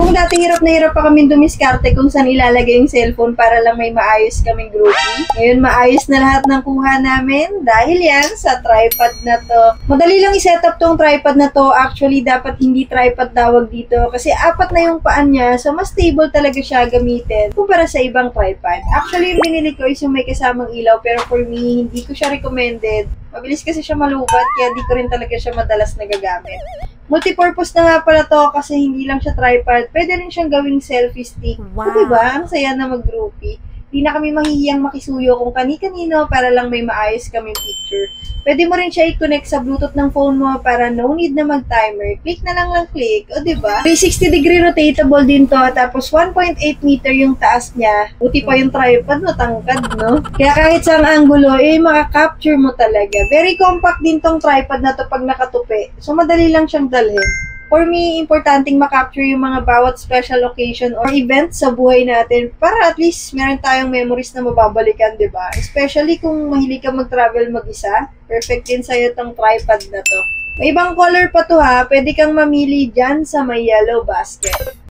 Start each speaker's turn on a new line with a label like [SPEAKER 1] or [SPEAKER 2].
[SPEAKER 1] Nung dati hirap na hirap pa kami dumiskarte kung saan ilalagay yung cellphone para lang may maayos kaming groupie. Ngayon maayos na lahat ng kuha namin dahil yan sa tripod na to. Madali lang i-set up tong tripod na to. Actually, dapat hindi tripod tawag dito kasi apat na yung paan niya, so mas stable talaga siya gamitin kumpara sa ibang tripod. Actually, yung binili ko is yung may kasamang ilaw pero for me, hindi ko siya recommended. Mabilis kasi siya malubat kaya di ko rin talaga siya madalas nagagamit. Multipurpose na nga pala to kasi hindi lang siya tripod. Pwede rin siyang gawing selfie stick.
[SPEAKER 2] Wow.
[SPEAKER 1] So, diba? Ang saya na mag-groupie. Di na kami mahihiyang makisuyo kung kani-kanino para lang may maayos kaming picture. Pwede mo rin siya i-connect sa Bluetooth ng phone mo para no need na mag-timer. Click na lang click. O, diba? 360-degree rotatable din to. Tapos 1.8 meter yung taas niya. Buti pa yung tripod mo, tangkad, no? Kaya kahit saang angulo, makaka-capture mo talaga. Very compact din tong tripod na to pag nakatupi. So, madali lang siyang dalhin. For me, importanteng makapture yung mga bawat special occasion or event sa buhay natin para at least meron tayong memories na mababalikan, di ba? Especially kung mahilig ka mag-travel mag-isa, perfect din sa'yo tong tripod na to. May ibang color pa to ha, pwede kang mamili dyan sa may yellow basket.